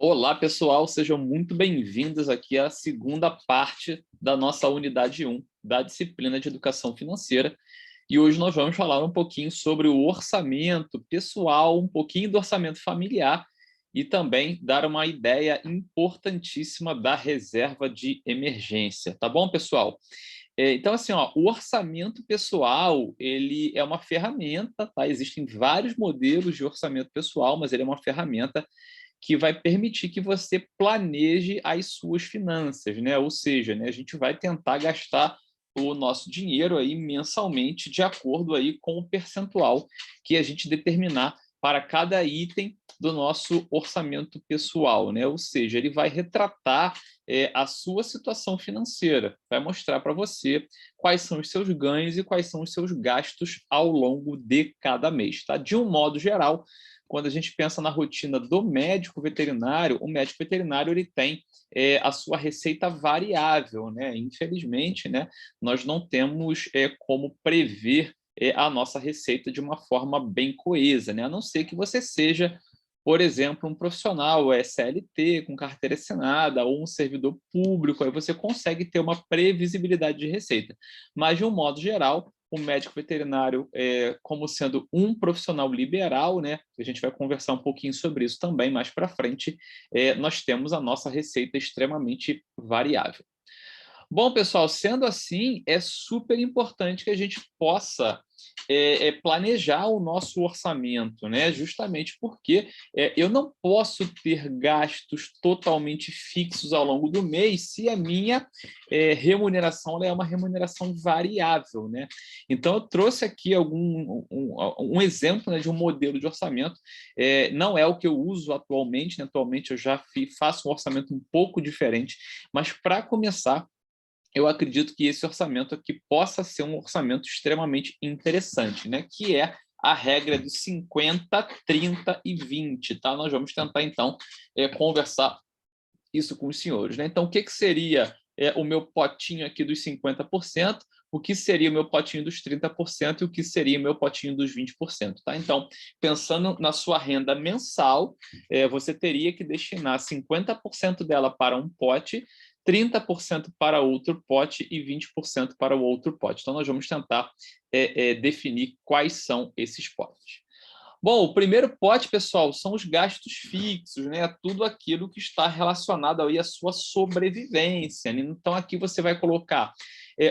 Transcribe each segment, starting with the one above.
Olá, pessoal, sejam muito bem-vindos aqui à segunda parte da nossa unidade 1 da disciplina de Educação Financeira. E hoje nós vamos falar um pouquinho sobre o orçamento pessoal, um pouquinho do orçamento familiar e também dar uma ideia importantíssima da reserva de emergência. Tá bom, pessoal? Então, assim, ó, o orçamento pessoal, ele é uma ferramenta, tá? Existem vários modelos de orçamento pessoal, mas ele é uma ferramenta que vai permitir que você planeje as suas finanças, né? Ou seja, né, a gente vai tentar gastar o nosso dinheiro aí mensalmente de acordo aí com o percentual que a gente determinar para cada item do nosso orçamento pessoal, né? Ou seja, ele vai retratar a sua situação financeira, vai mostrar para você quais são os seus ganhos e quais são os seus gastos ao longo de cada mês, tá? De um modo geral, quando a gente pensa na rotina do médico veterinário, o médico veterinário ele tem a sua receita variável, né? Infelizmente, né, nós não temos como prever a nossa receita de uma forma bem coesa, né? A não ser que você seja, por exemplo, um profissional CLT com carteira assinada ou um servidor público, aí você consegue ter uma previsibilidade de receita. Mas, de um modo geral, o médico veterinário como sendo um profissional liberal, né? A gente vai conversar um pouquinho sobre isso também mais para frente. Nós temos a nossa receita extremamente variável. Bom, pessoal, sendo assim, é super importante que a gente possa planejar o nosso orçamento, né? Justamente porque eu não posso ter gastos totalmente fixos ao longo do mês se a minha remuneração ela é uma remuneração variável, né? Então, eu trouxe aqui um exemplo, né, de um modelo de orçamento. Não é o que eu uso atualmente, né? Atualmente eu já faço um orçamento um pouco diferente, mas para começar, eu acredito que esse orçamento aqui possa ser um orçamento extremamente interessante, né? Que é a regra dos 50, 30 e 20, tá? Nós vamos tentar, então, conversar isso com os senhores, né? Então, o que seria o meu potinho aqui dos 50%, o que seria o meu potinho dos 30% e o que seria o meu potinho dos 20%, tá? Então, pensando na sua renda mensal, você teria que destinar 50% dela para um pote, 30% para outro pote e 20% para o outro pote. Então, nós vamos tentar definir quais são esses potes. Bom, o primeiro pote, pessoal, são os gastos fixos, né? Tudo aquilo que está relacionado aí à sua sobrevivência, né? Então, aqui você vai colocar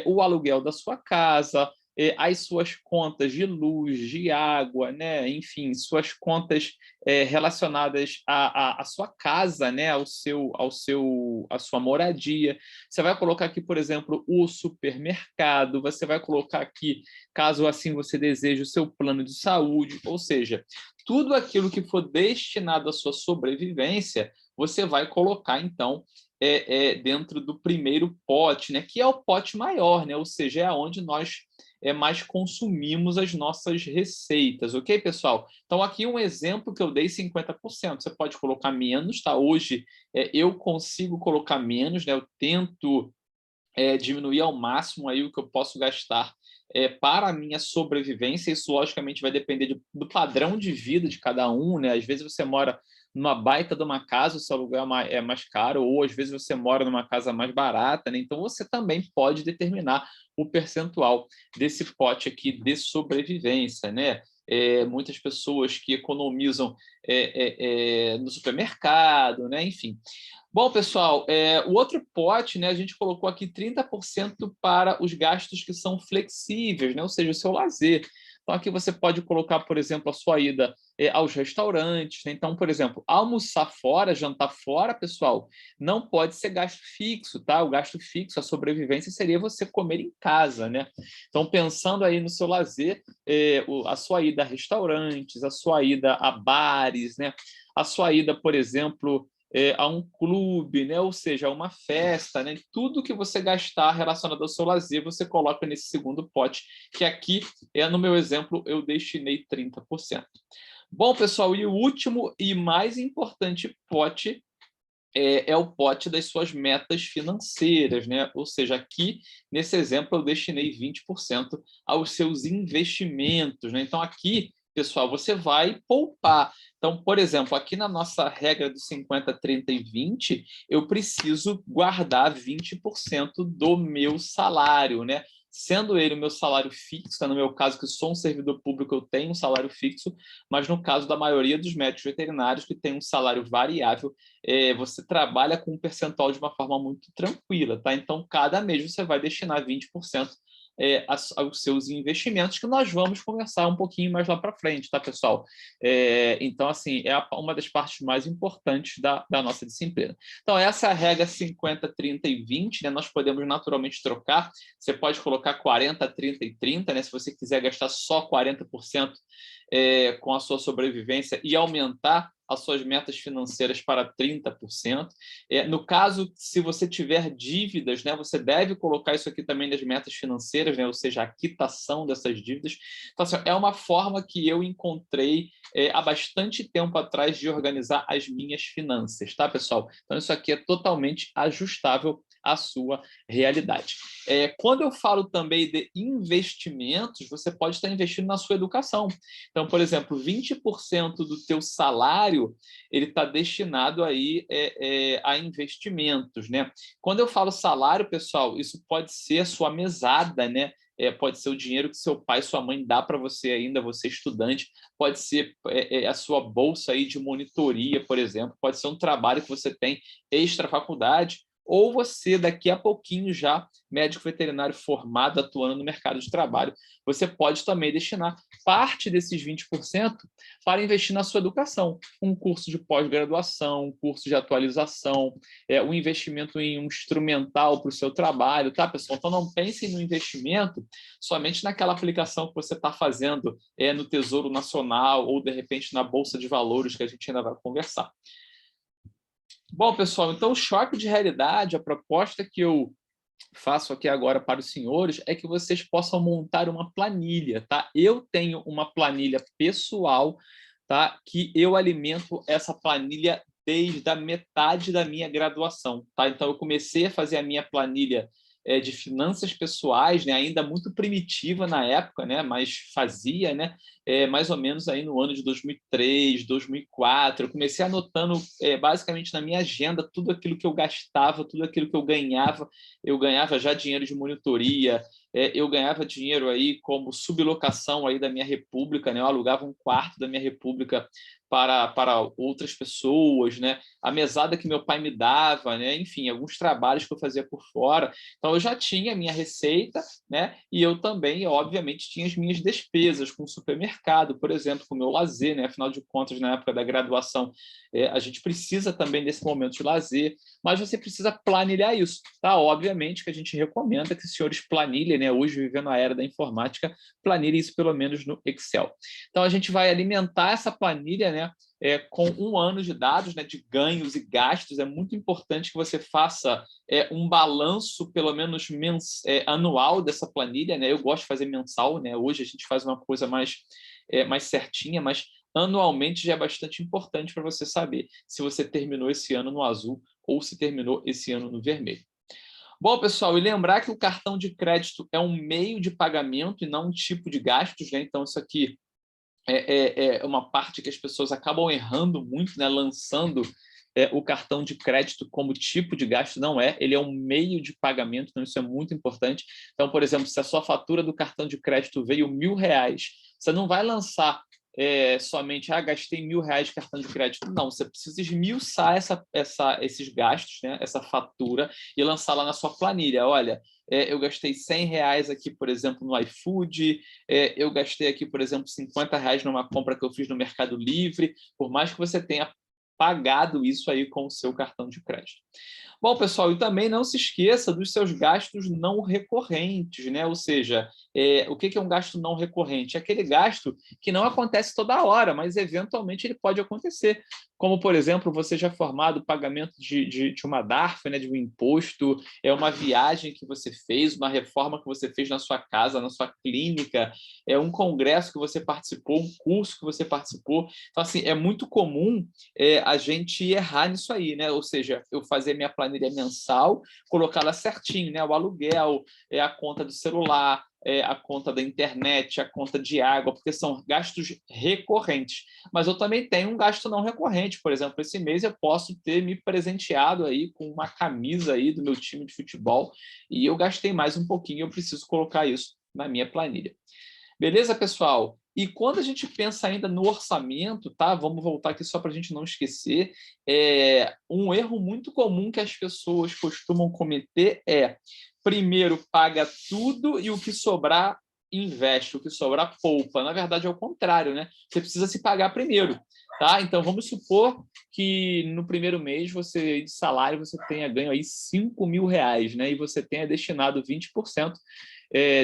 o aluguel da sua casa, as suas contas de luz, de água, né? Enfim, suas contas relacionadas à sua casa, né? À sua moradia. Você vai colocar aqui, por exemplo, o supermercado, você vai colocar aqui, caso assim você deseje, o seu plano de saúde, ou seja, tudo aquilo que for destinado à sua sobrevivência, você vai colocar, então, dentro do primeiro pote, né, que é o pote maior, né, ou seja, é onde nós mais consumimos as nossas receitas, ok, pessoal? Então, aqui um exemplo que eu dei, 50%. Você pode colocar menos, tá? Hoje eu consigo colocar menos, né? Eu tento diminuir ao máximo aí o que eu posso gastar para a minha sobrevivência. Isso, logicamente, vai depender do padrão de vida de cada um, né? Às vezes você mora numa baita de uma casa, o seu aluguel é mais caro, ou às vezes você mora numa casa mais barata, né? Então, você também pode determinar o percentual desse pote aqui de sobrevivência, né? Muitas pessoas que economizam no supermercado, né? Enfim. Bom, pessoal, o outro pote, né, a gente colocou aqui 30% para os gastos que são flexíveis, né, ou seja, o seu lazer. Então, aqui você pode colocar, por exemplo, a sua ida aos restaurantes, né? Então, por exemplo, almoçar fora, jantar fora, pessoal, não pode ser gasto fixo, tá? O gasto fixo, a sobrevivência, seria você comer em casa, né? Então, pensando aí no seu lazer, a sua ida a restaurantes, a sua ida a bares, né? A sua ida, por exemplo, a um clube, né? Ou seja, a uma festa, né? Tudo que você gastar relacionado ao seu lazer, você coloca nesse segundo pote, que aqui, no meu exemplo, eu destinei 30%. Bom, pessoal, e o último e mais importante pote é o pote das suas metas financeiras, né? Ou seja, aqui, nesse exemplo, eu destinei 20% aos seus investimentos, né? Então, aqui pessoal, você vai poupar. Então, por exemplo, aqui na nossa regra dos 50, 30 e 20, eu preciso guardar 20% do meu salário, né? Sendo ele o meu salário fixo, no meu caso, que sou um servidor público, eu tenho um salário fixo, mas no caso da maioria dos médicos veterinários, que tem um salário variável, você trabalha com um percentual de uma forma muito tranquila, tá? Então, cada mês você vai destinar 20% aos seus investimentos, que nós vamos conversar um pouquinho mais lá para frente, tá, pessoal? Então, assim, é uma das partes mais importantes da nossa disciplina. Então, essa é a regra 50, 30 e 20, né? Nós podemos naturalmente trocar. Você pode colocar 40, 30 e 30, né? Se você quiser gastar só 40% com a sua sobrevivência e aumentar as suas metas financeiras para 30%. No caso, se você tiver dívidas, né, você deve colocar isso aqui também nas metas financeiras, né, ou seja, a quitação dessas dívidas. Então, assim, é uma forma que eu encontrei há bastante tempo atrás de organizar as minhas finanças, tá, pessoal? Então, isso aqui é totalmente ajustável à sua realidade. Quando eu falo também de investimentos, você pode estar investindo na sua educação. Então, por exemplo, 20% do teu salário ele está destinado aí a investimentos, né? Quando eu falo salário, pessoal, isso pode ser a sua mesada, né? Pode ser o dinheiro que seu pai e sua mãe dá para você ainda, você estudante, pode ser a sua bolsa aí de monitoria, por exemplo, pode ser um trabalho que você tem extra-faculdade, ou você, daqui a pouquinho já, médico veterinário formado, atuando no mercado de trabalho, você pode também destinar parte desses 20% para investir na sua educação. Um curso de pós-graduação, um curso de atualização, um investimento em um instrumental para o seu trabalho, tá, pessoal? Então, não pensem no investimento somente naquela aplicação que você está fazendo no Tesouro Nacional ou, de repente, na Bolsa de Valores, que a gente ainda vai conversar. Bom, pessoal, então o choque de realidade, a proposta que eu faço aqui agora para os senhores é que vocês possam montar uma planilha, tá? Eu tenho uma planilha pessoal, tá? Que eu alimento essa planilha desde a metade da minha graduação, tá? Então eu comecei a fazer a minha planilha de finanças pessoais, né? Ainda muito primitiva na época, né? Mas fazia, né? Mais ou menos aí no ano de 2003, 2004, eu comecei anotando basicamente na minha agenda tudo aquilo que eu gastava, tudo aquilo que eu ganhava já dinheiro de monitoria, eu ganhava dinheiro aí como sublocação aí da minha república, né? Eu alugava um quarto da minha república para outras pessoas, né? A mesada que meu pai me dava, né? Enfim, alguns trabalhos que eu fazia por fora. Então, eu já tinha a minha receita, né? E eu também, obviamente, tinha as minhas despesas com o supermercado, por exemplo, com o meu lazer, né? Afinal de contas, na época da graduação, a gente precisa também desse momento de lazer, mas você precisa planilhar isso, tá? Obviamente que a gente recomenda que os senhores planilhem, né? Hoje, vivendo a era da informática, planilhem isso pelo menos no Excel. Então, a gente vai alimentar essa planilha, né? Com um ano de dados, né, de ganhos e gastos. É muito importante que você faça um balanço, pelo menos anual dessa planilha, né? Eu gosto de fazer mensal, né? Hoje a gente faz uma coisa mais certinha, mas anualmente já é bastante importante para você saber se você terminou esse ano no azul ou se terminou esse ano no vermelho. Bom, pessoal, e lembrar que o cartão de crédito é um meio de pagamento e não um tipo de gastos, né? Então, isso aqui é uma parte que as pessoas acabam errando muito, né? Lançando o cartão de crédito como tipo de gasto. Não é, ele é um meio de pagamento, então isso é muito importante. Então, por exemplo, se a sua fatura do cartão de crédito veio R$ 1.000, você não vai lançar somente, gastei R$ 1.000 de cartão de crédito. Não, você precisa esmiuçar esses gastos, né? Essa fatura, e lançar lá na sua planilha. Olha, eu gastei R$ 100 aqui, por exemplo, no iFood, eu gastei aqui, por exemplo, R$ 50 numa compra que eu fiz no Mercado Livre, por mais que você tenha pagado isso aí com o seu cartão de crédito. Bom, pessoal, e também não se esqueça dos seus gastos não recorrentes, né? Ou seja, o que é um gasto não recorrente? É aquele gasto que não acontece toda hora, mas eventualmente ele pode acontecer. Como, por exemplo, você já formado o pagamento de uma DARF, né, de um imposto, uma viagem que você fez, uma reforma que você fez na sua casa, na sua clínica, um congresso que você participou, um curso que você participou. Então, assim, é muito comum a gente errar nisso aí, né? Ou seja, eu fazer minha planilha mensal, colocar ela certinho, né? O aluguel, a conta do celular, a conta da internet, a conta de água, porque são gastos recorrentes. Mas eu também tenho um gasto não recorrente. Por exemplo, esse mês eu posso ter me presenteado aí com uma camisa aí do meu time de futebol e eu gastei mais um pouquinho, eu preciso colocar isso na minha planilha. Beleza, pessoal? E quando a gente pensa ainda no orçamento, tá? Vamos voltar aqui só para a gente não esquecer. Um erro muito comum que as pessoas costumam cometer é, primeiro, paga tudo e o que sobrar, investe. O que sobrar, poupa. Na verdade, é o contrário, né? Você precisa se pagar primeiro, tá? Então, vamos supor que no primeiro mês você, de salário, você tenha ganho aí R$ 5.000, né? E você tenha destinado 20%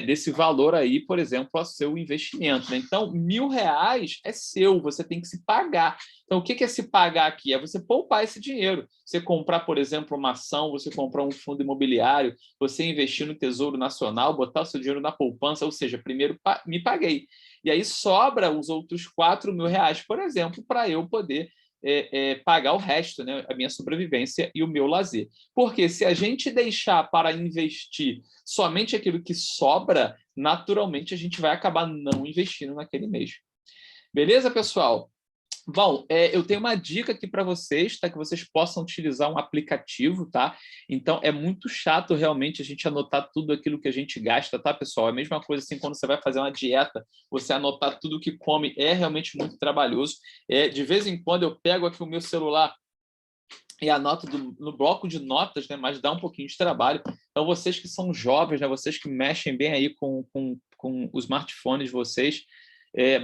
desse valor aí, por exemplo, ao seu investimento, né? Então, R$ 1.000 é seu, você tem que se pagar. Então, o que é se pagar aqui? É você poupar esse dinheiro. Você comprar, por exemplo, uma ação, você comprar um fundo imobiliário, você investir no Tesouro Nacional, botar o seu dinheiro na poupança, ou seja, primeiro me paguei. E aí sobra os outros R$ 4.000, por exemplo, para eu poder pagar o resto, né? A minha sobrevivência e o meu lazer. Porque se a gente deixar para investir somente aquilo que sobra, naturalmente a gente vai acabar não investindo naquele mês. Beleza, pessoal? Bom, eu tenho uma dica aqui para vocês, tá? Que vocês possam utilizar um aplicativo, tá? Então, é muito chato realmente a gente anotar tudo aquilo que a gente gasta, tá, pessoal? É a mesma coisa assim quando você vai fazer uma dieta, você anotar tudo que come é realmente muito trabalhoso. De vez em quando eu pego aqui o meu celular e anoto no bloco de notas, né? Mas dá um pouquinho de trabalho. Então, vocês que são jovens, né? Vocês que mexem bem aí com os smartphones de vocês,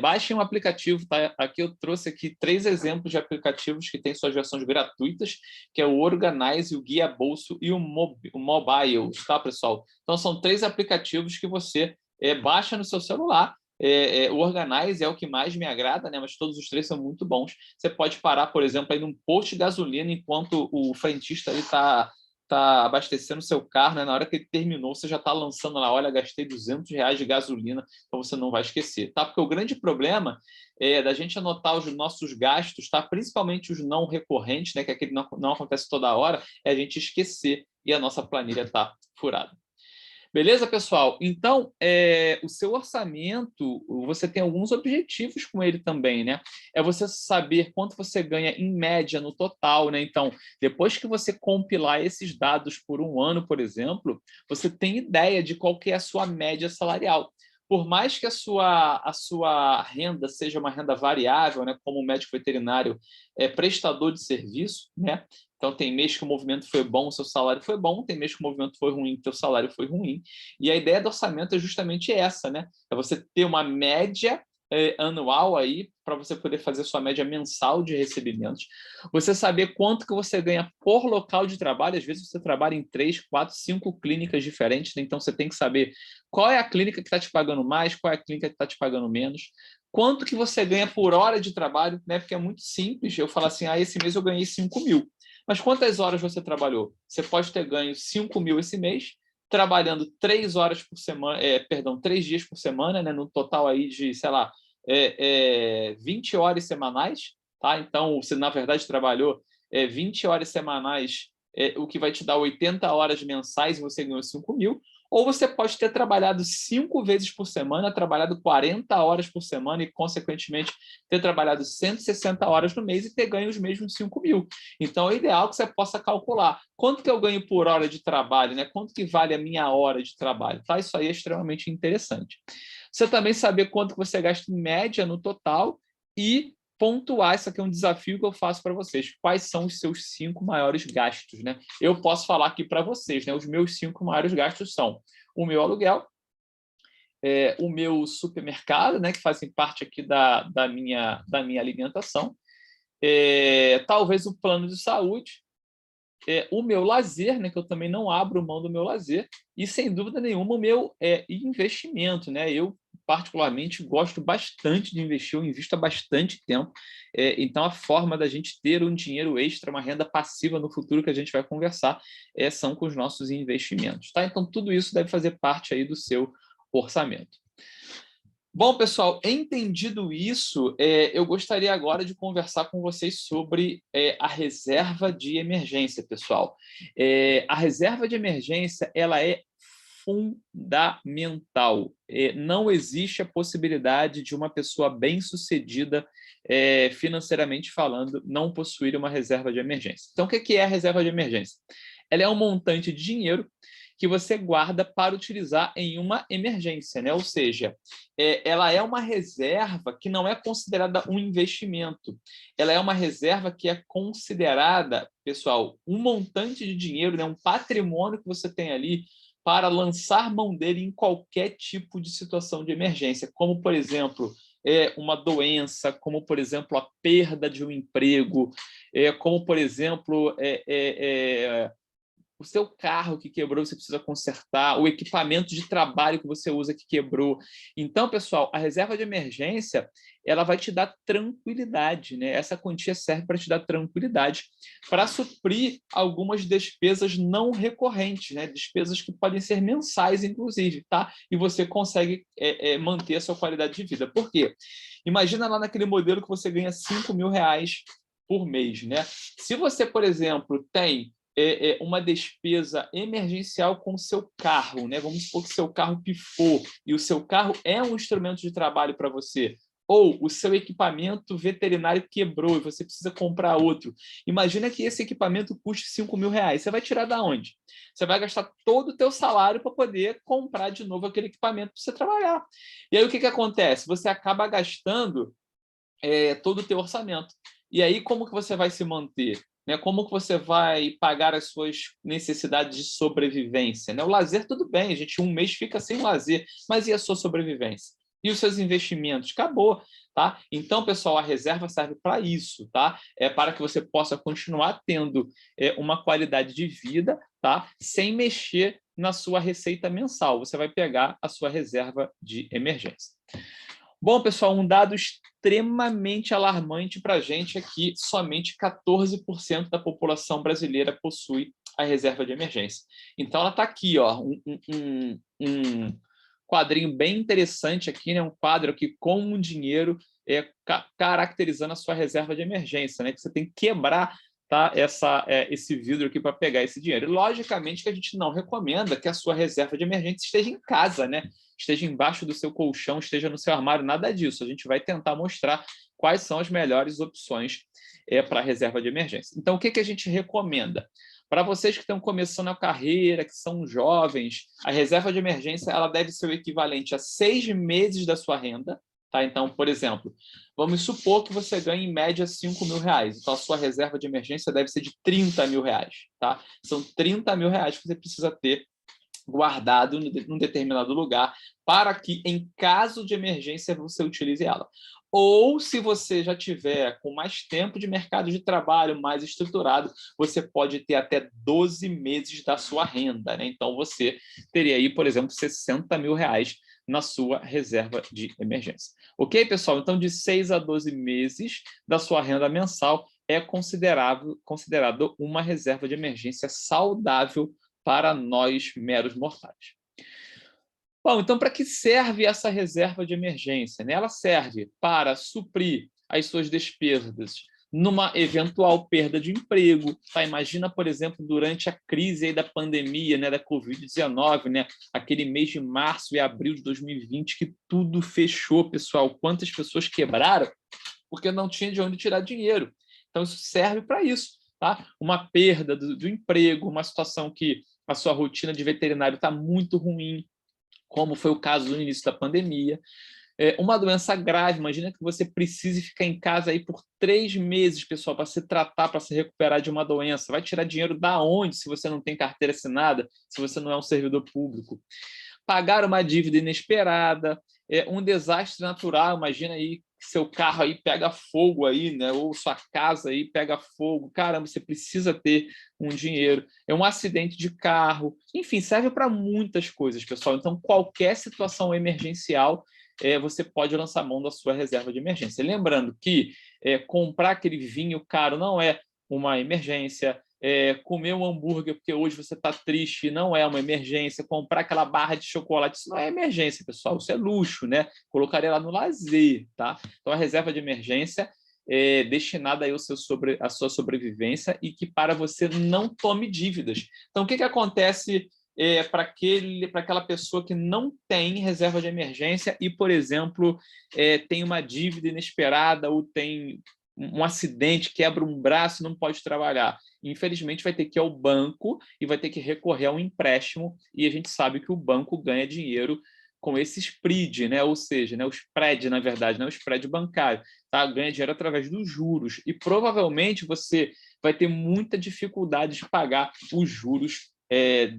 baixem um aplicativo, tá? Aqui eu trouxe aqui 3 exemplos de aplicativos que têm suas versões gratuitas, que é o Organize, o Guia Bolso e o Mobile, tá, pessoal? Então, são 3 aplicativos que você baixa no seu celular. O Organize é o que mais me agrada, né? Mas todos os 3 são muito bons. Você pode parar, por exemplo, aí num posto de gasolina enquanto o frentista está abastecendo seu carro, né? Na hora que ele terminou, você já está lançando lá, olha, gastei R$ 200 de gasolina, então você não vai esquecer, tá? Porque o grande problema é da gente anotar os nossos gastos, tá? Principalmente os não recorrentes, né? Que aquele não acontece toda hora, é a gente esquecer e a nossa planilha tá furada. Beleza, pessoal? Então, o seu orçamento, você tem alguns objetivos com ele também, né? É você saber quanto você ganha em média no total, né? Então, depois que você compilar esses dados por um ano, por exemplo, você tem ideia de qual que é a sua média salarial. Por mais que a sua renda seja uma renda variável, né? Como médico veterinário é prestador de serviço, né? Então, tem mês que o movimento foi bom, o seu salário foi bom, tem mês que o movimento foi ruim, o seu salário foi ruim. E a ideia do orçamento é justamente essa, né? É você ter uma média anual aí para você poder fazer sua média mensal de recebimentos. Você saber quanto que você ganha por local de trabalho. Às vezes você trabalha em 3, 4, 5 clínicas diferentes, né? Então você tem que saber qual é a clínica que está te pagando mais, qual é a clínica que está te pagando menos. Quanto que você ganha por hora de trabalho, né? Porque é muito simples. Eu falo assim, esse mês eu ganhei 5.000. Mas quantas horas você trabalhou? Você pode ter ganho 5.000 esse mês, trabalhando 3 horas por semana, 3 dias por semana, né? No total aí de, sei lá, 20 horas semanais, tá? Então, você, na verdade, trabalhou 20 horas semanais, o que vai te dar 80 horas mensais e você ganhou 5.000. Ou você pode ter trabalhado 5 vezes por semana, trabalhado 40 horas por semana e, consequentemente, ter trabalhado 160 horas no mês e ter ganho os mesmos 5.000. Então, é ideal que você possa calcular quanto que eu ganho por hora de trabalho, né? Quanto que vale a minha hora de trabalho, tá? Isso aí é extremamente interessante. Você também saber quanto que você gasta em média no total e pontuar. Isso aqui é um desafio que eu faço para vocês. Quais são os seus 5 maiores gastos, né? Eu posso falar aqui para vocês, né? Os meus 5 maiores gastos são o meu aluguel, o meu supermercado, né? Que fazem parte aqui da minha alimentação, talvez o plano de saúde, o meu lazer, né, que eu também não abro mão do meu lazer, e, sem dúvida nenhuma, o meu investimento. Né? Eu, particularmente, gosto bastante de investir, eu invisto há bastante tempo. Então, a forma da gente ter um dinheiro extra, uma renda passiva no futuro que a gente vai conversar, são com os nossos investimentos. Tá? Então, tudo isso deve fazer parte aí do seu orçamento. Bom, pessoal, entendido isso, eu gostaria agora de conversar com vocês sobre a reserva de emergência, pessoal. A reserva de emergência, ela é fundamental. Não existe a possibilidade de uma pessoa bem-sucedida, financeiramente falando, não possuir uma reserva de emergência. Então, o que é a reserva de emergência? Ela é um montante de dinheiro que você guarda para utilizar em uma emergência, né? Ou seja, ela é uma reserva que não é considerada um investimento. Ela é uma reserva que é considerada, pessoal, um montante de dinheiro, né? Um patrimônio que você tem ali para lançar mão dele em qualquer tipo de situação de emergência, como, por exemplo, uma doença, como, por exemplo, a perda de um emprego, como, por exemplo, o seu carro que quebrou, você precisa consertar, o equipamento de trabalho que você usa que quebrou. Então, pessoal, a reserva de emergência, ela vai te dar tranquilidade, né? Essa quantia serve para te dar tranquilidade, para suprir algumas despesas não recorrentes, né? Despesas que podem ser mensais, inclusive, tá? E você consegue manter a sua qualidade de vida. Por quê? Imagina lá naquele modelo que você ganha R$ 5.000 por mês, né? Se você, por exemplo, tem uma despesa emergencial com o seu carro, né? Vamos supor que o seu carro pifou e o seu carro é um instrumento de trabalho para você, ou o seu equipamento veterinário quebrou e você precisa comprar outro. Imagina que esse equipamento custe R$ 5.000. Você vai tirar da onde? Você vai gastar todo o teu salário para poder comprar de novo aquele equipamento para você trabalhar. E aí o que acontece? Você acaba gastando todo o teu orçamento. E aí como que você vai se manter? Né? Como que você vai pagar as suas necessidades de sobrevivência? Né? O lazer, tudo bem, a gente um mês fica sem lazer, mas e a sua sobrevivência? E os seus investimentos? Acabou, tá? Então, pessoal, a reserva serve para isso, tá? É para que você possa continuar tendo uma qualidade de vida, tá? Sem mexer na sua receita mensal. Você vai pegar a sua reserva de emergência. Bom, pessoal, um dado extremamente alarmante para a gente é que somente 14% da população brasileira possui a reserva de emergência. Então, ela está aqui, ó, um quadrinho bem interessante aqui, né? Um quadro aqui com um dinheiro caracterizando a sua reserva de emergência, né? Que você tem que quebrar, tá, esse vidro aqui para pegar esse dinheiro. E, logicamente que a gente não recomenda que a sua reserva de emergência esteja em casa, né? Esteja embaixo do seu colchão, esteja no seu armário, nada disso. A gente vai tentar mostrar quais são as melhores opções para a reserva de emergência. Então, o que a gente recomenda? Para vocês que estão começando a carreira, que são jovens, a reserva de emergência ela deve ser o equivalente a 6 meses da sua renda. Tá? Então, por exemplo, vamos supor que você ganha em média R$ 5.000. Então, a sua reserva de emergência deve ser de R$ 30.000. Tá? São R$ 30.000 que você precisa ter guardado num determinado lugar para que, em caso de emergência, você utilize ela. Ou, se você já tiver com mais tempo de mercado de trabalho, mais estruturado, você pode ter até 12 meses da sua renda. Né? Então, você teria aí, por exemplo, R$ 60.000 na sua reserva de emergência. Ok, pessoal? Então, de 6 a 12 meses da sua renda mensal é considerado uma reserva de emergência saudável para nós, meros mortais. Bom, então, para que serve essa reserva de emergência? Ela serve para suprir as suas despesas numa eventual perda de emprego. Tá? Imagina, por exemplo, durante a crise aí da pandemia, né, da Covid-19, né, aquele mês de março e abril de 2020, que tudo fechou, pessoal. Quantas pessoas quebraram porque não tinha de onde tirar dinheiro. Então, isso serve para isso. Tá? Uma perda do emprego, uma situação que a sua rotina de veterinário está muito ruim, como foi o caso no início da pandemia. Uma doença grave, imagina que você precise ficar em casa aí por 3 meses, pessoal, para se tratar, para se recuperar de uma doença. Vai tirar dinheiro da onde se você não tem carteira assinada, se você não é um servidor público? Pagar uma dívida inesperada, um desastre natural, imagina aí que seu carro aí pega fogo aí, né? Ou sua casa aí pega fogo, caramba, você precisa ter um dinheiro, um acidente de carro, enfim, serve para muitas coisas, pessoal. Então, qualquer situação emergencial, você pode lançar mão da sua reserva de emergência. Lembrando que comprar aquele vinho caro não é uma emergência, comer um hambúrguer porque hoje você está triste não é uma emergência, comprar aquela barra de chocolate, isso não é emergência, pessoal, isso é luxo, né? Colocaria lá no lazer, tá? Então, a reserva de emergência é destinada aí à sua sobrevivência e que para você não tome dívidas. Então, o que acontece para aquela pessoa que não tem reserva de emergência e, por exemplo, tem uma dívida inesperada ou tem um acidente, quebra um braço e não pode trabalhar. Infelizmente, vai ter que ir ao banco e vai ter que recorrer a um empréstimo, e a gente sabe que o banco ganha dinheiro com esse spread, né? Ou seja, né? O spread, na verdade, não é o spread bancário, tá? Ganha dinheiro através dos juros, e provavelmente você vai ter muita dificuldade de pagar os juros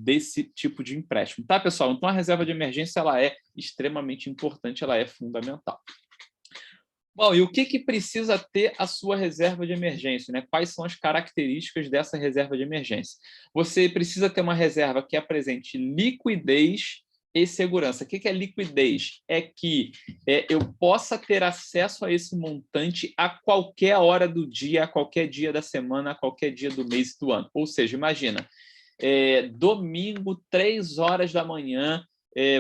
desse tipo de empréstimo, tá, pessoal? Então, a reserva de emergência ela é extremamente importante, ela é fundamental. Bom, e o que precisa ter a sua reserva de emergência, né? Quais são as características dessa reserva de emergência? Você precisa ter uma reserva que apresente liquidez e segurança. O que é liquidez? É que eu possa ter acesso a esse montante a qualquer hora do dia, a qualquer dia da semana, a qualquer dia do mês do ano. Ou seja, imagina, domingo, 3 horas da manhã,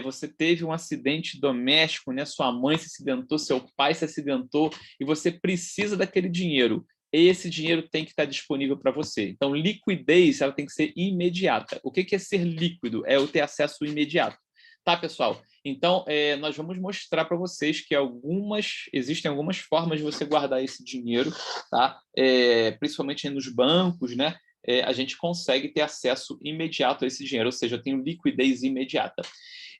você teve um acidente doméstico, né? Sua mãe se acidentou, seu pai se acidentou, e você precisa daquele dinheiro. Esse dinheiro tem que estar disponível para você. Então, liquidez ela tem que ser imediata. O que é ser líquido? É eu ter acesso imediato. Tá, pessoal? Então, nós vamos mostrar para vocês que existem algumas formas de você guardar esse dinheiro, tá? Principalmente nos bancos, né? A gente consegue ter acesso imediato a esse dinheiro, ou seja, eu tenho liquidez imediata.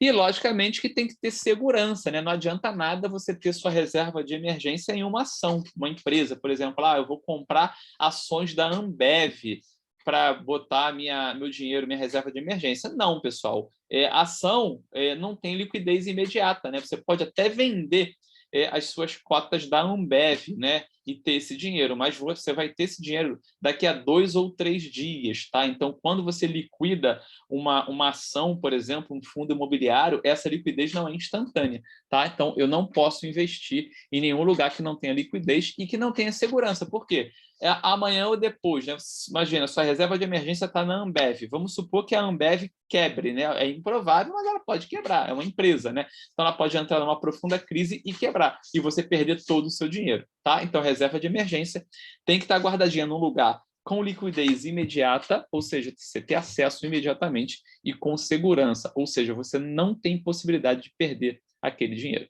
E, logicamente, que tem que ter segurança, né? Não adianta nada você ter sua reserva de emergência em uma ação, uma empresa, por exemplo, eu vou comprar ações da Ambev para botar meu dinheiro, minha reserva de emergência. Não, pessoal. Ação não tem liquidez imediata, né? Você pode até vender as suas cotas da Ambev, né? E ter esse dinheiro, mas você vai ter esse dinheiro daqui a 2 ou 3 dias, tá? Então, quando você liquida uma ação, por exemplo, um fundo imobiliário, essa liquidez não é instantânea, tá? Então, eu não posso investir em nenhum lugar que não tenha liquidez e que não tenha segurança. Por quê? Amanhã ou depois, né? Imagina, sua reserva de emergência está na Ambev. Vamos supor que a Ambev quebre, né? É improvável, mas ela pode quebrar, é uma empresa, né? Então, ela pode entrar numa profunda crise e quebrar, e você perder todo o seu dinheiro, tá? Então, reserva de emergência tem que estar guardadinha num lugar com liquidez imediata, ou seja, você ter acesso imediatamente, e com segurança, ou seja, você não tem possibilidade de perder aquele dinheiro.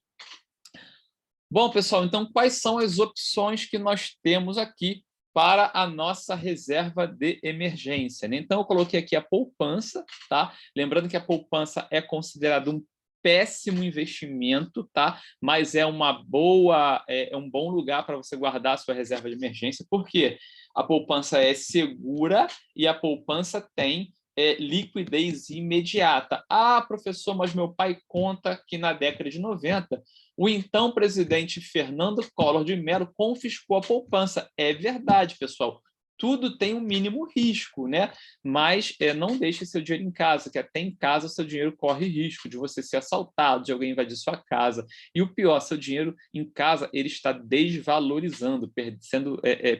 Bom, pessoal, então quais são as opções que nós temos aqui para a nossa reserva de emergência, né? Então, eu coloquei aqui a poupança, tá? Lembrando que a poupança é considerado um péssimo investimento, tá? Mas é um bom lugar para você guardar a sua reserva de emergência, porque a poupança é segura e a poupança tem liquidez imediata. Ah, professor, mas meu pai conta que na década de 90 o então presidente Fernando Collor de Mello confiscou a poupança. É verdade, pessoal. Tudo tem um mínimo risco, né? Mas não deixe seu dinheiro em casa, que até em casa seu dinheiro corre risco de você ser assaltado, de alguém invadir sua casa. E o pior, seu dinheiro em casa ele está desvalorizando,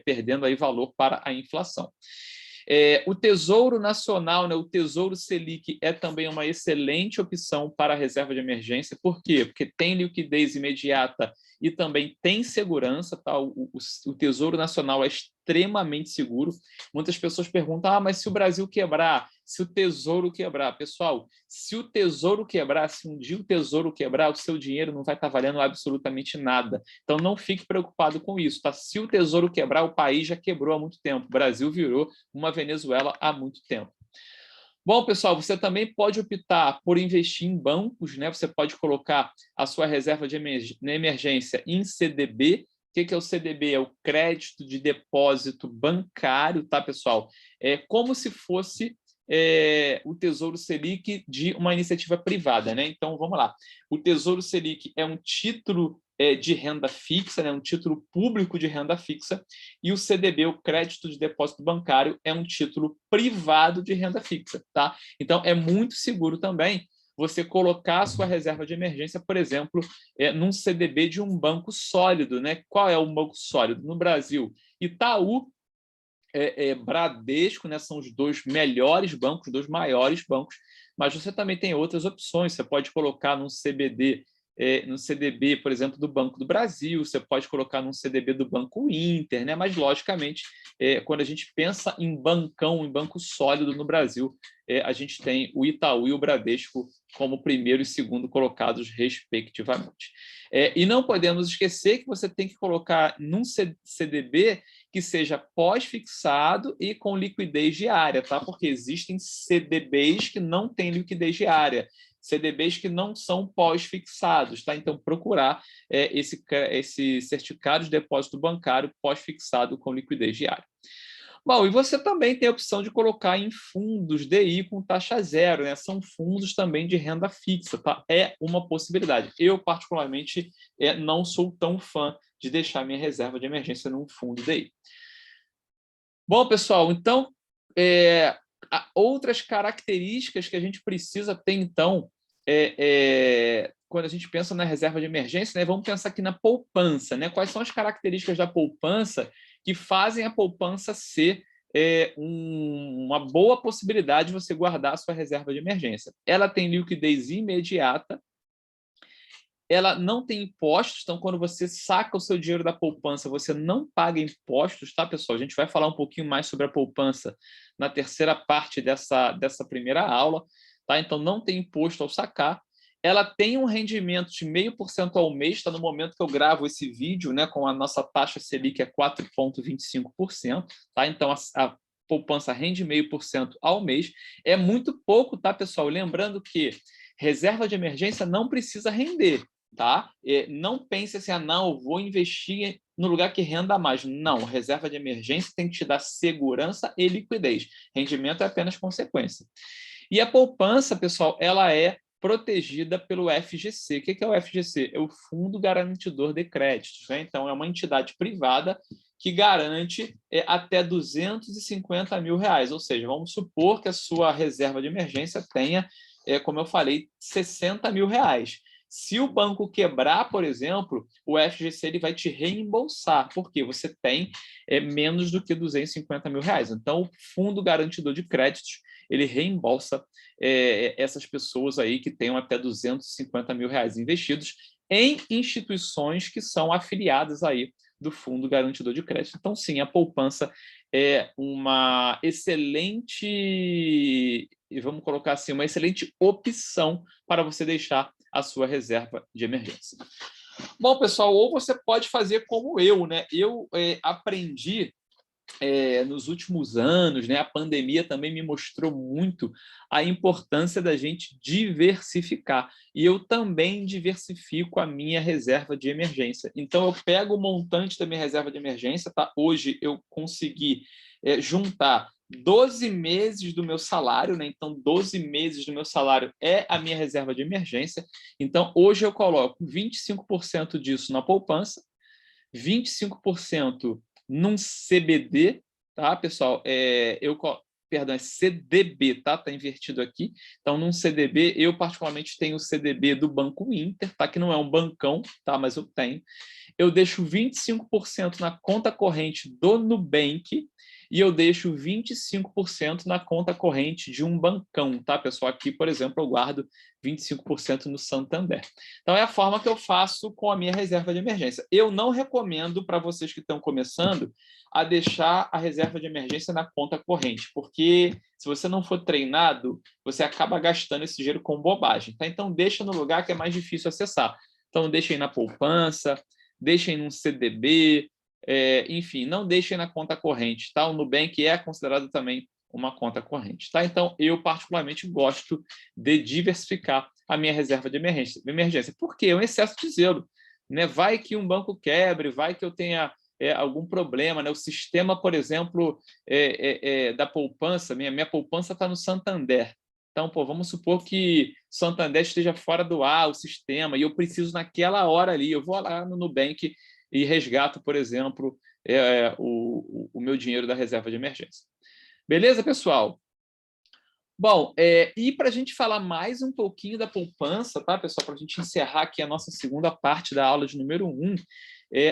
perdendo aí valor para a inflação. O Tesouro Nacional, né, o Tesouro Selic, é também uma excelente opção para a reserva de emergência. Por quê? Porque tem liquidez imediata e também tem segurança. Tá? O Tesouro Nacional é extremamente seguro. Muitas pessoas perguntam, mas se o Brasil quebrar, se o Tesouro quebrar. Pessoal, se o Tesouro quebrar, se um dia o Tesouro quebrar, o seu dinheiro não vai estar valendo absolutamente nada. Então, não fique preocupado com isso. Tá? Se o Tesouro quebrar, o país já quebrou há muito tempo. O Brasil virou uma Venezuela há muito tempo. Bom, pessoal, você também pode optar por investir em bancos, né? Você pode colocar a sua reserva de emergência em CDB. O que é o CDB? É o crédito de depósito bancário, tá, pessoal? É como se fosse o Tesouro Selic de uma iniciativa privada, né? Então, vamos lá. O Tesouro Selic é um título de renda fixa, né? Um título público de renda fixa, e o CDB, o crédito de depósito bancário, é um título privado de renda fixa, tá? Então, é muito seguro também você colocar a sua reserva de emergência, por exemplo, num CDB de um banco sólido, né? Qual é o banco sólido? No Brasil, Itaú, Bradesco, né? São os 2 melhores bancos, 2 maiores bancos, mas você também tem outras opções. Você pode colocar num CBD no CDB, por exemplo, do Banco do Brasil, você pode colocar num CDB do Banco Inter, né? Mas, logicamente, quando a gente pensa em bancão, em banco sólido no Brasil, a gente tem o Itaú e o Bradesco como primeiro e segundo colocados, respectivamente. E não podemos esquecer que você tem que colocar num CDB que seja pós-fixado e com liquidez diária, tá? Porque existem CDBs que não têm liquidez diária, CDBs que não são pós-fixados, tá? Então, procurar esse certificado de depósito bancário pós-fixado com liquidez diária. Bom, e você também tem a opção de colocar em fundos DI com taxa zero, né? São fundos também de renda fixa, tá? É uma possibilidade. Eu, particularmente, não sou tão fã de deixar minha reserva de emergência num fundo DI. Bom, pessoal, então, outras características que a gente precisa ter, então, quando a gente pensa na reserva de emergência, né? Vamos pensar aqui na poupança, né? Quais são as características da poupança que fazem a poupança ser uma boa possibilidade de você guardar a sua reserva de emergência? Ela tem liquidez imediata, ela não tem impostos, então, quando você saca o seu dinheiro da poupança, você não paga impostos, tá, pessoal? A gente vai falar um pouquinho mais sobre a poupança na terceira parte dessa primeira aula, tá? Então, não tem imposto ao sacar. Ela tem um rendimento de 0,5% ao mês, está no momento que eu gravo esse vídeo, né, com a nossa taxa Selic é 4,25%, tá? Então, a poupança rende 0,5% ao mês. É muito pouco, tá, pessoal? Lembrando que reserva de emergência não precisa render, tá? Não pense assim, não, eu vou investir no lugar que renda mais. Não, reserva de emergência tem que te dar segurança e liquidez. Rendimento é apenas consequência. E a poupança, pessoal, ela é protegida pelo FGC. O que é o FGC? É o Fundo Garantidor de Créditos, né? Então, é uma entidade privada que garante até R$250 mil, ou seja, vamos supor que a sua reserva de emergência tenha, como eu falei, R$60 mil. Se o banco quebrar, por exemplo, o FGC ele vai te reembolsar, porque você tem menos do que R$250 mil. Então, o Fundo Garantidor de Créditos ele reembolsa essas pessoas aí que tenham até R$250 mil investidos em instituições que são afiliadas aí do Fundo Garantidor de Crédito. Então, sim, a poupança é uma excelente, vamos colocar assim, uma excelente opção para você deixar a sua reserva de emergência. Bom, pessoal, ou você pode fazer como eu, né? Eu aprendi nos últimos anos, né? A pandemia também me mostrou muito a importância da gente diversificar. E eu também diversifico a minha reserva de emergência. Então, eu pego o montante da minha reserva de emergência, tá? Hoje eu consegui juntar 12 meses do meu salário, né? Então, 12 meses do meu salário é a minha reserva de emergência. Então, hoje eu coloco 25% disso na poupança, 25% num CBD, tá, pessoal? Perdão, é CDB, tá? Tá invertido aqui. Então, num CDB, eu particularmente tenho o CDB do Banco Inter, tá? Que não é um bancão, tá? Mas eu tenho. Eu deixo 25% na conta corrente do Nubank e eu deixo 25% na conta corrente de um bancão, tá, pessoal? Aqui, por exemplo, eu guardo 25% no Santander. Então, é a forma que eu faço com a minha reserva de emergência. Eu não recomendo para vocês que estão começando a deixar a reserva de emergência na conta corrente, porque se você não for treinado, você acaba gastando esse dinheiro com bobagem, tá? Então, deixa no lugar que é mais difícil acessar. Então, deixem na poupança, deixem num CDB, enfim, não deixem na conta corrente, tá? O Nubank é considerado também uma conta corrente, tá? Então, eu particularmente gosto de diversificar a minha reserva de emergência. Por quê? É um excesso de zelo, né? Vai que um banco quebre, vai que eu tenha algum problema, né? O sistema, por exemplo, da poupança, minha poupança está no Santander. Então, vamos supor que Santander esteja fora do ar, o sistema, e eu preciso naquela hora ali, eu vou lá no Nubank e resgato, por exemplo, o meu dinheiro da reserva de emergência. Beleza, pessoal? Bom, e para a gente falar mais um pouquinho da poupança, tá, pessoal? Para a gente encerrar aqui a nossa segunda parte da aula de número 1,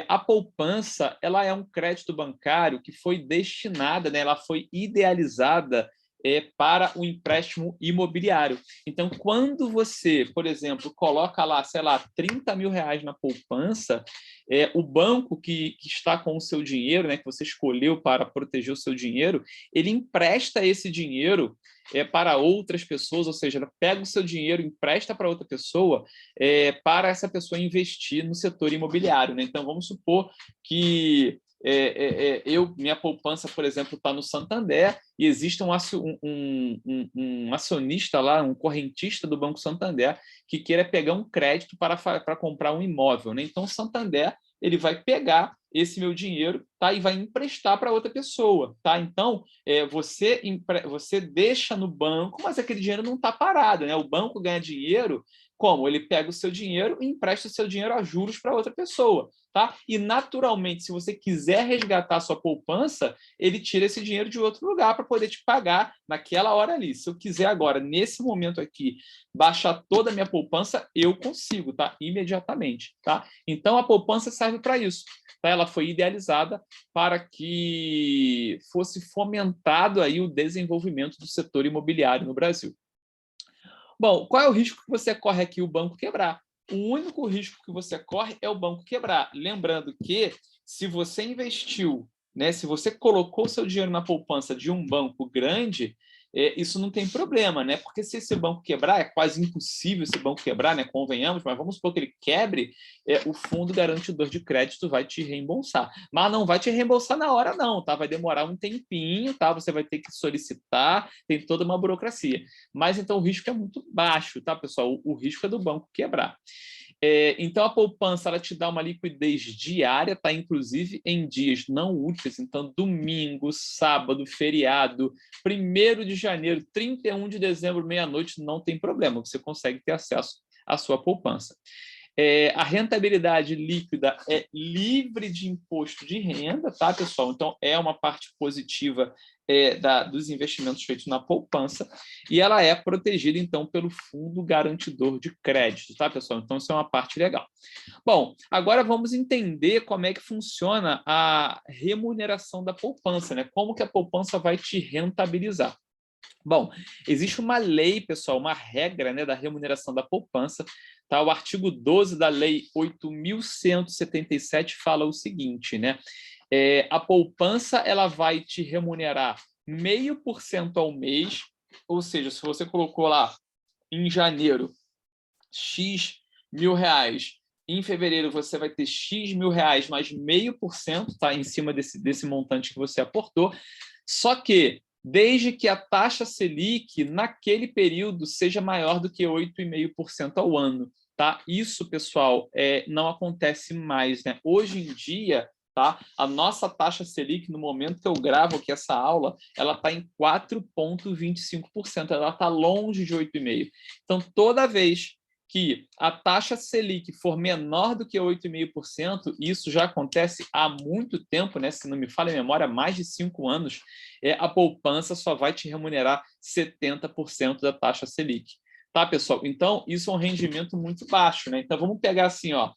a poupança ela é um crédito bancário que foi destinada, né, ela foi idealizada para o empréstimo imobiliário. Então, quando você, por exemplo, coloca lá, sei lá, 30 mil reais na poupança, o banco que está com o seu dinheiro, né, que você escolheu para proteger o seu dinheiro, ele empresta esse dinheiro para outras pessoas, ou seja, ela pega o seu dinheiro, empresta para outra pessoa, para essa pessoa investir no setor imobiliário, né? Então, vamos supor que minha poupança, por exemplo, está no Santander e existe um acionista lá, um correntista do Banco Santander que queira pegar um crédito para comprar um imóvel, né? Então, o Santander ele vai pegar esse meu dinheiro, tá, e vai emprestar para outra pessoa, tá? Então, você deixa no banco, mas aquele dinheiro não está parado, né? O banco ganha dinheiro como? Ele pega o seu dinheiro e empresta o seu dinheiro a juros para outra pessoa, tá? E, naturalmente, se você quiser resgatar a sua poupança, ele tira esse dinheiro de outro lugar para poder te pagar naquela hora ali. Se eu quiser agora, nesse momento aqui, baixar toda a minha poupança, eu consigo, tá? Imediatamente, tá? Então, a poupança serve para isso. Tá? Ela foi idealizada para que fosse fomentado aí o desenvolvimento do setor imobiliário no Brasil. Bom, qual é o risco que você corre aqui? O banco quebrar. O único risco que você corre é o banco quebrar. Lembrando que se você investiu, né, se você colocou seu dinheiro na poupança de um banco grande, isso não tem problema, né? Porque se esse banco quebrar, é quase impossível esse banco quebrar, né? Convenhamos, mas vamos supor que ele quebre, o fundo garantidor de crédito vai te reembolsar. Mas não vai te reembolsar na hora, não, tá? Vai demorar um tempinho, tá? Você vai ter que solicitar, tem toda uma burocracia. Mas então o risco é muito baixo, tá, pessoal? O risco é do banco quebrar. Então, a poupança ela te dá uma liquidez diária, tá? Inclusive em dias não úteis, então domingo, sábado, feriado, 1º de janeiro, 31 de dezembro, meia-noite, não tem problema, você consegue ter acesso à sua poupança. A rentabilidade líquida é livre de imposto de renda, tá, pessoal? Então, é uma parte positiva dos investimentos feitos na poupança e ela é protegida, então, pelo Fundo Garantidor de Crédito, tá, pessoal? Então, isso é uma parte legal. Bom, agora vamos entender como é que funciona a remuneração da poupança, né? Como que a poupança vai te rentabilizar. Bom, existe uma lei, pessoal, uma regra, né, da remuneração da poupança. Tá? O artigo 12 da Lei 8.177 fala o seguinte, né? A poupança ela vai te remunerar 0,5% ao mês, ou seja, se você colocou lá em janeiro X mil reais, em fevereiro você vai ter X mil reais mais 0,5%, tá? Em cima desse montante que você aportou, só que desde que a taxa Selic, naquele período, seja maior do que 8,5% ao ano. Tá? Isso, pessoal, não acontece mais, né? Hoje em dia, tá? A nossa taxa Selic, no momento que eu gravo aqui essa aula, ela está em 4,25%. Ela está longe de 8,5%. Então, toda vez que a taxa Selic for menor do que 8,5%, isso já acontece há muito tempo, né? Se não me falha a memória, há mais de 5 anos, a poupança só vai te remunerar 70% da taxa Selic. Tá, pessoal? Então, isso é um rendimento muito baixo, né? Então, vamos pegar assim, ó,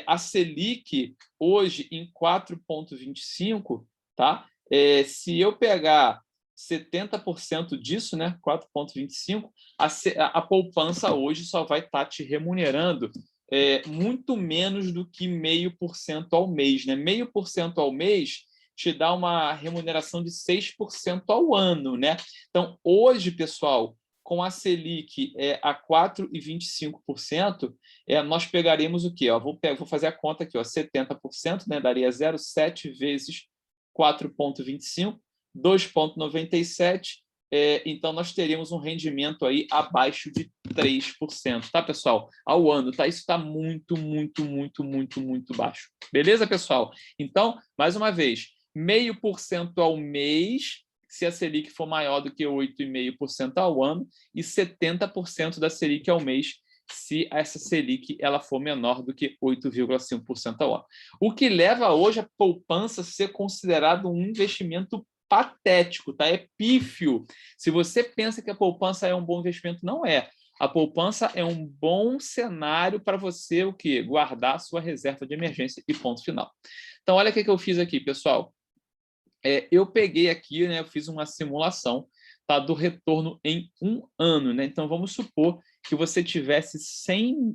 a Selic hoje em 4,25%, tá? Se eu pegar 70% disso, né, 4,25%, a poupança hoje só vai estar te remunerando muito menos do que 0,5% ao mês, né? 0,5% ao mês te dá uma remuneração de 6% ao ano, né? Então, hoje, pessoal, com a Selic a 4,25%, nós pegaremos o quê? Ó, vou fazer a conta aqui, ó, 70%, né, daria 0,7 vezes 4,25, 2,97, então nós teríamos um rendimento aí abaixo de 3%, tá, pessoal? Ao ano, tá? Isso está muito, muito, muito, muito, muito baixo. Beleza, pessoal? Então, mais uma vez, 0,5% ao mês, se a Selic for maior do que 8,5% ao ano, e 70% da Selic ao mês, se essa Selic ela for menor do que 8,5% ao ano. O que leva hoje a poupança a ser considerado um investimento patético, tá? É pífio. Se você pensa que a poupança é um bom investimento, não é. A poupança é um bom cenário para você o quê? Guardar a sua reserva de emergência e ponto final. Então, olha o que eu fiz aqui, pessoal. Eu peguei aqui, né, eu fiz uma simulação, tá, do retorno em um ano, né? Então, vamos supor que você tivesse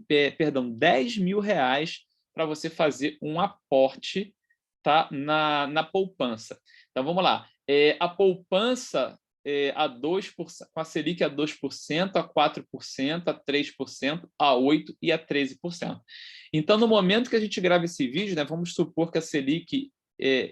10 mil reais para você fazer um aporte, tá, na poupança. Então, vamos lá. A poupança a 2%, com a Selic a 2%, a 4%, a 3%, a 8% e a 13%. Então, no momento que a gente grava esse vídeo, né, vamos supor que a Selic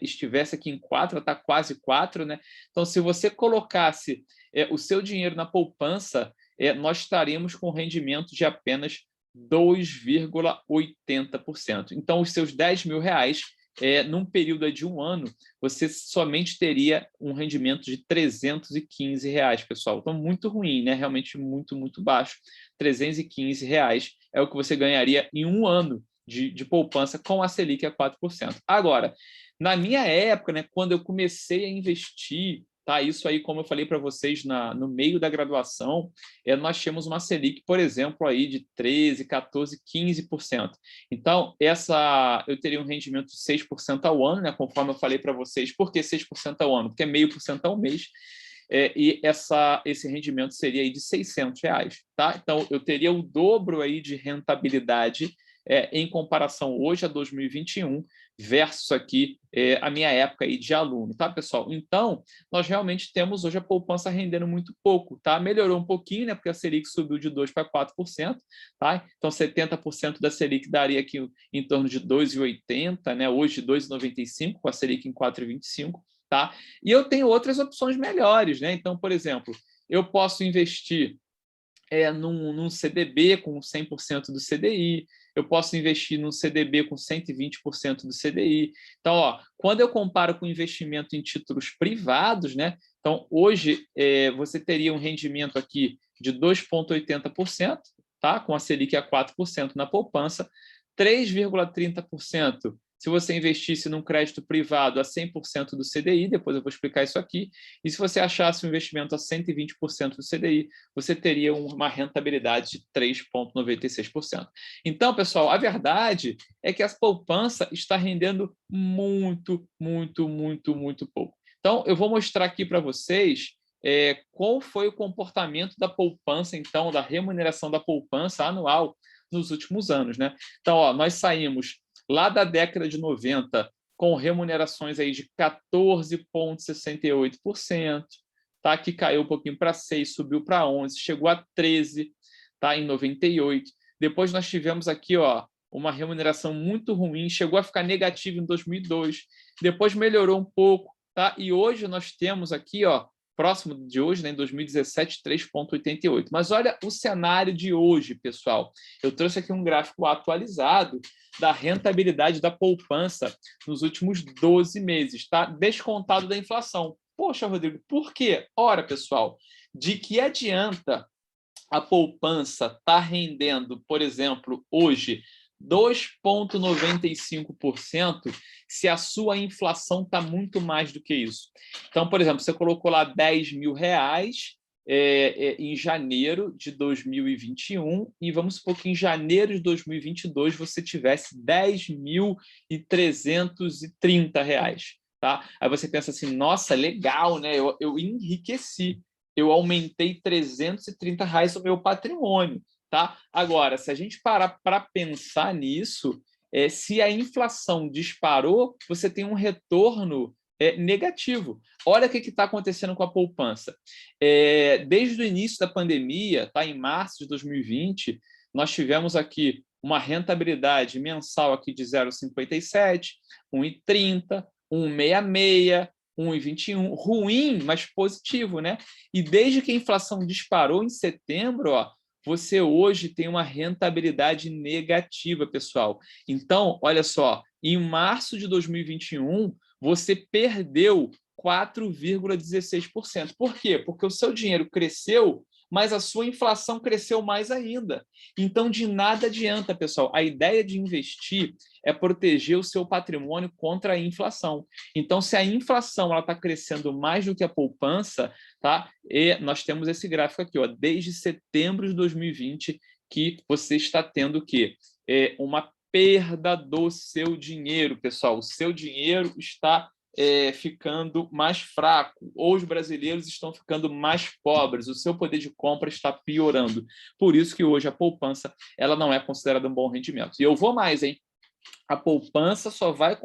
estivesse aqui em 4%, está quase 4%, né? Então, se você colocasse o seu dinheiro na poupança, nós estaríamos com rendimento de apenas 2,80%. Então, os seus 10 mil reais, num período de um ano, você somente teria um rendimento de R$ 315, pessoal. Então, muito ruim, né? Realmente muito, muito baixo. R$ 315 é o que você ganharia em um ano de poupança com a Selic a 4%. Agora, na minha época, né, quando eu comecei a investir, tá, isso aí, como eu falei para vocês no meio da graduação, nós tínhamos uma Selic, por exemplo, aí de 13%, 14%, 15%. Então, eu teria um rendimento de 6% ao ano, né, conforme eu falei para vocês. Por que 6% ao ano? Porque é 0,5% ao mês. E esse rendimento seria aí de R$ 600, tá? Então, eu teria o dobro aí de rentabilidade em comparação hoje a 2021 versus aqui a minha época aí de aluno, tá, pessoal? Então, nós realmente temos hoje a poupança rendendo muito pouco, tá? Melhorou um pouquinho, né? Porque a Selic subiu de 2% para 4%, tá? Então, 70% da Selic daria aqui em torno de 2,80, né? Hoje, 2,95, com a Selic em 4,25, tá? E eu tenho outras opções melhores, né? Então, por exemplo, eu posso investir num CDB com 100% do CDI, eu posso investir num CDB com 120% do CDI. Então, ó, quando eu comparo com investimento em títulos privados, né? Então, hoje, você teria um rendimento aqui de 2,80%, tá? Com a Selic a 4% na poupança, 3,30% se você investisse num crédito privado a 100% do CDI, depois eu vou explicar isso aqui, e se você achasse um investimento a 120% do CDI, você teria uma rentabilidade de 3,96%. Então, pessoal, a verdade é que a poupança está rendendo muito, muito, muito, muito pouco. Então, eu vou mostrar aqui para vocês qual foi o comportamento da poupança, então, da remuneração da poupança anual nos últimos anos, né? Então, ó, nós saímos lá da década de 90 com remunerações aí de 14,68%, tá? Que caiu um pouquinho para 6, subiu para 11, chegou a 13, tá? Em 98. Depois nós tivemos aqui, ó, uma remuneração muito ruim, chegou a ficar negativa em 2002, depois melhorou um pouco, tá? E hoje nós temos aqui, ó, próximo de hoje, né, em 2017, 3,88. Mas olha o cenário de hoje, pessoal. Eu trouxe aqui um gráfico atualizado da rentabilidade da poupança nos últimos 12 meses, tá? Descontado da inflação. Poxa, Rodrigo, por quê? Ora, pessoal, de que adianta a poupança estar rendendo, por exemplo, hoje 2,95% se a sua inflação está muito mais do que isso? Então, por exemplo, você colocou lá 10 mil reais em janeiro de 2021 e vamos supor que em janeiro de 2022 você tivesse 10.330 reais. Tá? Aí você pensa assim, nossa, legal, né? Eu enriqueci, eu aumentei R$ 330 o meu patrimônio. Tá? Agora, se a gente parar para pensar nisso, se a inflação disparou, você tem um retorno negativo. Olha o que está acontecendo com a poupança. Desde o início da pandemia, tá, em março de 2020, nós tivemos aqui uma rentabilidade mensal aqui de 0,57, 1,30, 1,66, 1,21, ruim, mas positivo, né? E desde que a inflação disparou em setembro, ó, você hoje tem uma rentabilidade negativa, pessoal. Então, olha só, em março de 2021, você perdeu 4,16%. Por quê? Porque o seu dinheiro cresceu, mas a sua inflação cresceu mais ainda. Então, de nada adianta, pessoal. A ideia de investir é proteger o seu patrimônio contra a inflação. Então, se a inflação está crescendo mais do que a poupança, tá? E nós temos esse gráfico aqui, ó, desde setembro de 2020, que você está tendo o quê? Uma perda do seu dinheiro, pessoal. O seu dinheiro está ficando mais fraco, ou os brasileiros estão ficando mais pobres, o seu poder de compra está piorando. Por isso que hoje a poupança ela não é considerada um bom rendimento. E eu vou mais, hein? A poupança só vai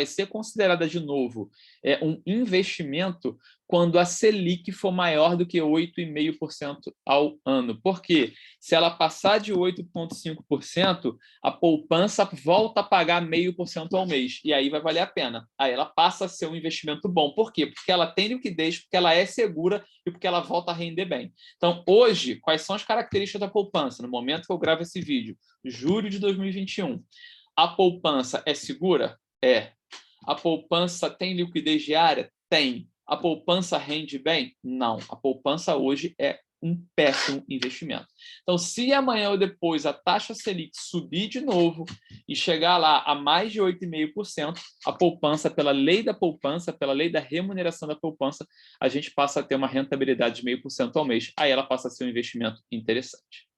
ser considerada de novo um investimento quando a Selic for maior do que 8,5% ao ano. Por quê? Se ela passar de 8,5%, a poupança volta a pagar 0,5% ao mês. E aí vai valer a pena. Aí ela passa a ser um investimento bom. Por quê? Porque ela tem liquidez, porque ela é segura e porque ela volta a render bem. Então, hoje, quais são as características da poupança? No momento que eu gravo esse vídeo, julho de 2021. A poupança é segura? É. A poupança tem liquidez diária? Tem. A poupança rende bem? Não. A poupança hoje é um péssimo investimento. Então, se amanhã ou depois a taxa Selic subir de novo e chegar lá a mais de 8,5%, a poupança, pela lei da poupança, pela lei da remuneração da poupança, a gente passa a ter uma rentabilidade de 0,5% ao mês. Aí ela passa a ser um investimento interessante.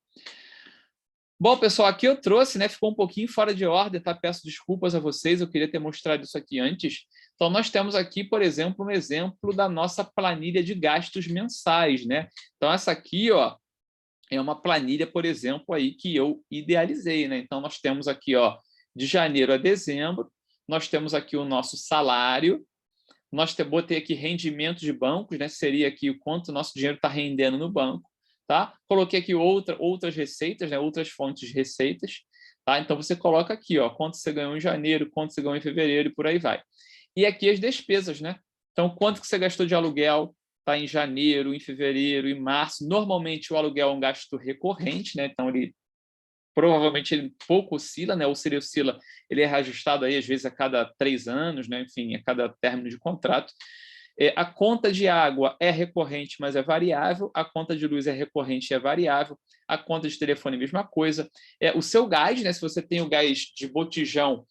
Bom, pessoal, aqui eu trouxe, né? Ficou um pouquinho fora de ordem, tá? Peço desculpas a vocês, eu queria ter mostrado isso aqui antes. Então, nós temos aqui, por exemplo, um exemplo da nossa planilha de gastos mensais, né? Então, essa aqui, ó, é uma planilha, por exemplo, aí que eu idealizei, né? Então, nós temos aqui, ó, de janeiro a dezembro, nós temos aqui o nosso salário, botei aqui rendimento de bancos, né? Seria aqui o quanto o nosso dinheiro está rendendo no banco. Tá? Coloquei aqui outras receitas, né? Outras fontes de receitas. Tá? Então, você coloca aqui, ó, quanto você ganhou em janeiro, quanto você ganhou em fevereiro e por aí vai. E aqui as despesas, né? Então, quanto que você gastou de aluguel tá? Em janeiro, em fevereiro, em março. Normalmente, o aluguel é um gasto recorrente, né? Então, provavelmente ele pouco oscila, né? Ou se ele oscila, ele é reajustado aí, às vezes, a cada 3 anos, né? Enfim, a cada término de contrato. A conta de água é recorrente, mas é variável. A conta de luz é recorrente e é variável. A conta de telefone, mesma coisa. O seu gás, né? Se você tem o gás de botijão,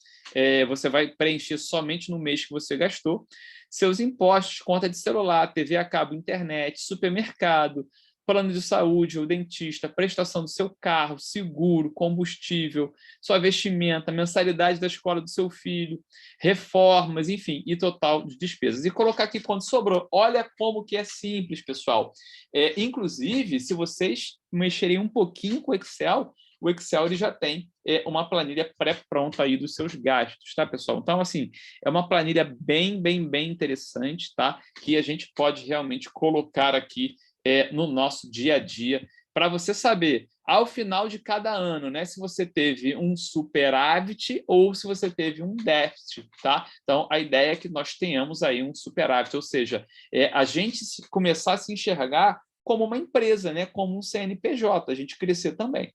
você vai preencher somente no mês que você gastou. Seus impostos, conta de celular, TV a cabo, internet, supermercado, plano de saúde, o dentista, prestação do seu carro, seguro, combustível, sua vestimenta, mensalidade da escola do seu filho, reformas, enfim, e total de despesas. E colocar aqui quanto sobrou. Olha como que é simples, pessoal. Inclusive, se vocês mexerem um pouquinho com o Excel ele já tem uma planilha pré-pronta aí dos seus gastos, tá, pessoal? Então, assim, é uma planilha bem interessante, tá? Que a gente pode realmente colocar aqui no nosso dia a dia, para você saber, ao final de cada ano, né, se você teve um superávit ou se você teve um déficit, tá? Então, a ideia é que nós tenhamos aí um superávit, ou seja, a gente começar a se enxergar como uma empresa, né, como um CNPJ, a gente crescer também.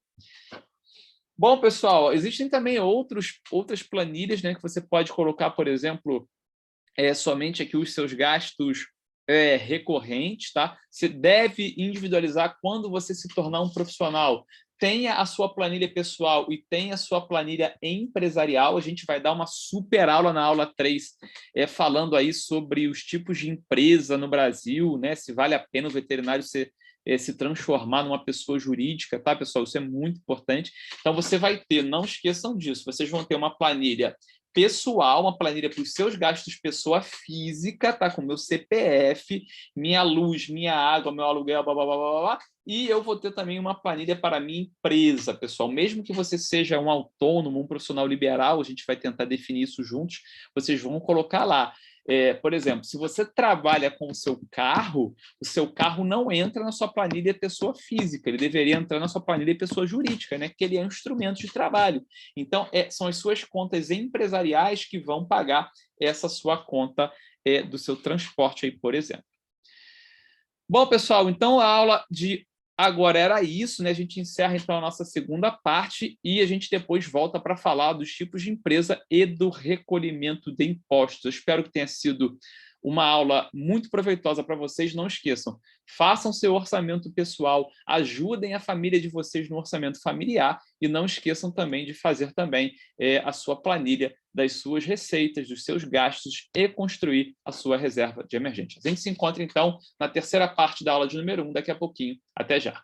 Bom, pessoal, existem também outras planilhas, né, que você pode colocar, por exemplo, somente aqui os seus gastos recorrentes, tá? Você deve individualizar quando você se tornar um profissional. Tenha a sua planilha pessoal e tenha a sua planilha empresarial. A gente vai dar uma super aula na aula 3, falando aí sobre os tipos de empresa no Brasil, né? Se vale a pena o veterinário se transformar numa pessoa jurídica, tá, pessoal? Isso é muito importante. Então, você vai ter, não esqueçam disso, vocês vão ter uma planilha pessoal, uma planilha para os seus gastos pessoa física, tá? Com meu CPF, minha luz, minha água, meu aluguel, blá, blá, blá, blá, blá. E eu vou ter também uma planilha para a minha empresa, pessoal. Mesmo que você seja um autônomo, um profissional liberal, a gente vai tentar definir isso juntos, vocês vão colocar lá. Por exemplo, se você trabalha com o seu carro não entra na sua planilha pessoa física, ele deveria entrar na sua planilha pessoa jurídica, né? Porque ele é um instrumento de trabalho. Então, são as suas contas empresariais que vão pagar essa sua conta do seu transporte, aí, por exemplo. Bom, pessoal, então a aula de agora era isso, né? A gente encerra, então, a nossa segunda parte e a gente depois volta para falar dos tipos de empresa e do recolhimento de impostos. Eu espero que tenha sido uma aula muito proveitosa para vocês. Não esqueçam, façam seu orçamento pessoal, ajudem a família de vocês no orçamento familiar e não esqueçam também de fazer também a sua planilha das suas receitas, dos seus gastos e construir a sua reserva de emergência. A gente se encontra, então, na terceira parte da aula de número 1 daqui a pouquinho. Até já!